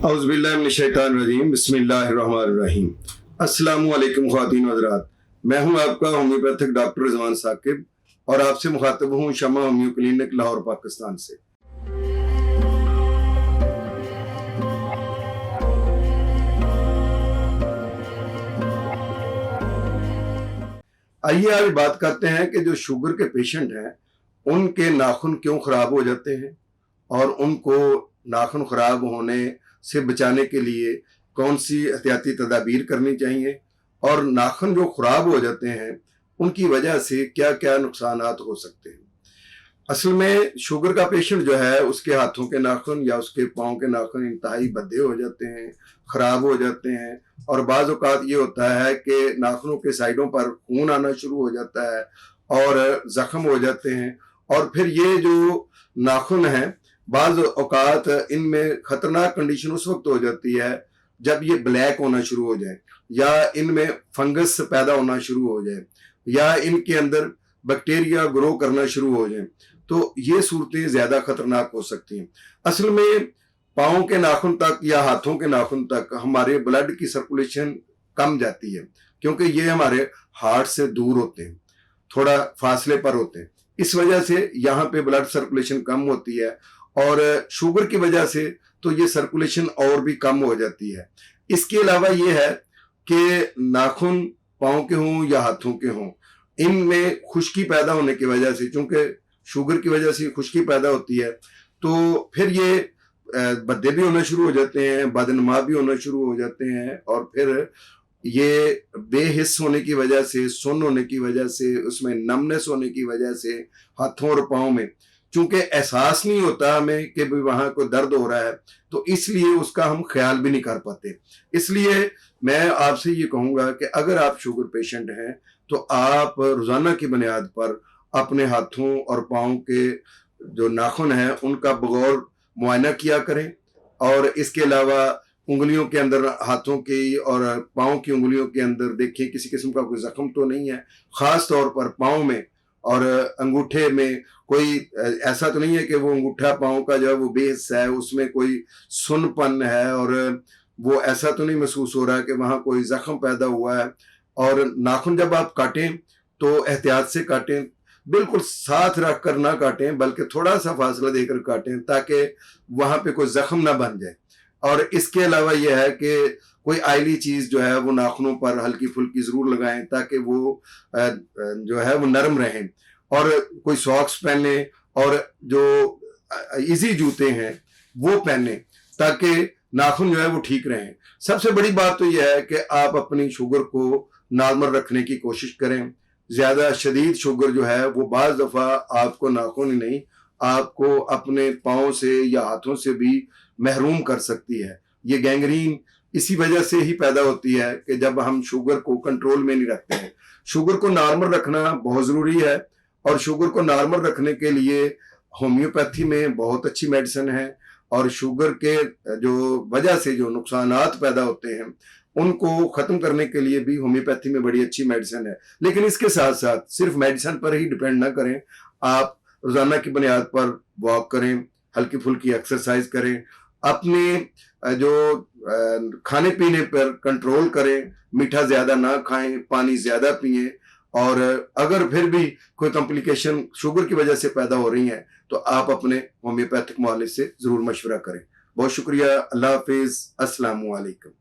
औज़ुबिल्लाहिमिनश्शैतानिर्रजीम बिस्मिल्लाहिर्रहमानिर्रहीम। अस्सलामु अलैकुम ख़वातीन व हज़रात, मैं हूं आपका होम्योपैथिक डॉक्टर रिजवान साकिब और आपसे मुखातब हूं शमा होम्यो क्लिनिक लाहौर पाकिस्तान से। आइए आज बात करते हैं कि जो शुगर के पेशेंट हैं उनके नाखून क्यों ख़राब हो जाते हैं और उनको नाखून ख़राब होने से बचाने के लिए कौन सी एहतियाती तदाबीर करनी चाहिए और नाखून जो ख़राब हो जाते हैं उनकी वजह से क्या क्या नुकसानात हो सकते हैं। असल में शुगर का पेशेंट जो है उसके हाथों के नाखून या उसके पाँव के नाखून इंतहाई भद्दे हो जाते हैं, ख़राब हो जाते हैं और बाज़ औक़ात ये होता है कि नाखूनों के साइडों पर खून आना शुरू हो जाता है और ज़ख्म हो जाते हैं और फिर ये जो नाखून हैं बाज़ औक़ात इनमें ख़तरनाक कंडीशन उस वक्त हो जाती है जब ये ब्लैक होना शुरू हो जाए या इनमें फंगस पैदा होना शुरू हो जाए या इनके अंदर बैक्टीरिया ग्रो करना शुरू हो जाए, तो ये सूरतें ज़्यादा ख़तरनाक हो सकती हैं। असल में पाँव के नाखून तक या हाथों के नाखून तक हमारे ब्लड की सर्कुलेशन कम जाती है क्योंकि ये हमारे हार्ट से दूर होते हैं, थोड़ा फासले पर होते हैं। इस वजह से यहाँ पे ब्लड सर्कुलेशन कम होती है और शुगर की वजह से तो ये सर्कुलेशन और भी कम हो जाती है। इसके अलावा ये है कि नाखून पाँव के हों या हाथों के हों, इनमें खुश्की पैदा होने की वजह से, चूंकि शुगर की वजह से खुश्की पैदा होती है, तो फिर ये भद्दे भी होना शुरू हो जाते हैं, बदनमा भी होना शुरू हो जाते हैं और फिर ये बेहिस होने की वजह से, सुन्न होने की वजह से, उसमें नमनेस होने की वजह से हाथों और पाँव में चूंकि एहसास नहीं होता हमें कि भाई वहाँ कोई दर्द हो रहा है, तो इसलिए उसका हम ख्याल भी नहीं कर पाते। इसलिए मैं आपसे ये कहूँगा कि अगर आप शुगर पेशेंट हैं तो आप रोज़ाना की बुनियाद पर अपने हाथों और पाँव के जो नाखून हैं उनका बगौर मुआयना किया करें और इसके अलावा उंगलियों के अंदर, हाथों की और पाँव की उंगलियों के अंदर देखिए किसी किस्म का कोई जख्म तो नहीं है, ख़ास तौर पर पाँव में और अंगूठे में कोई ऐसा तो नहीं है कि वो अंगूठा पाँव का जो है वो बेहिस्सा है, उसमें कोई सुन्नपन है और वो ऐसा तो नहीं महसूस हो रहा है कि वहाँ कोई जख्म पैदा हुआ है। और नाखून जब आप काटें तो एहतियात से काटें, बिल्कुल साथ रख कर ना काटें बल्कि थोड़ा सा फासला देकर काटें ताकि वहाँ पे कोई जख्म ना बन जाए। और इसके अलावा यह है कि कोई आयली चीज़ जो है वो नाखूनों पर हल्की फुल्की ज़रूर लगाएं ताकि वो जो है वो नरम रहें और कोई सॉक्स पहने और जो इजी जूते हैं वो पहने ताकि नाखून जो है वो ठीक रहें। सबसे बड़ी बात तो यह है कि आप अपनी शुगर को नॉर्मल रखने की कोशिश करें। ज़्यादा शदीद शुगर जो है वो बाज़ दफ़ा आपको नाखून ही नहीं, आपको अपने पाँव से या हाथों से भी महरूम कर सकती है। ये गैंग्रीन इसी वजह से ही पैदा होती है कि जब हम शुगर को कंट्रोल में नहीं रखते हैं। शुगर को नॉर्मल रखना बहुत ज़रूरी है और शुगर को नॉर्मल रखने के लिए होम्योपैथी में बहुत अच्छी मेडिसिन है और शुगर के जो वजह से जो नुकसानात पैदा होते हैं उनको ख़त्म करने के लिए भी होम्योपैथी में बड़ी अच्छी मेडिसिन है। लेकिन इसके साथ साथ सिर्फ मेडिसिन पर ही डिपेंड ना करें, आप रोज़ाना की बुनियाद पर वॉक करें, हल्की फुल्की एक्सरसाइज करें, अपने जो खाने पीने पर कंट्रोल करें, मीठा ज़्यादा ना खाएं, पानी ज़्यादा पिएं और अगर फिर भी कोई कॉम्प्लिकेशन शुगर की वजह से पैदा हो रही हैं तो आप अपने होम्योपैथिक मुआलिज से ज़रूर मशवरा करें। बहुत शुक्रिया। अल्लाह हाफिज़। अस्सलामु अलैकुम।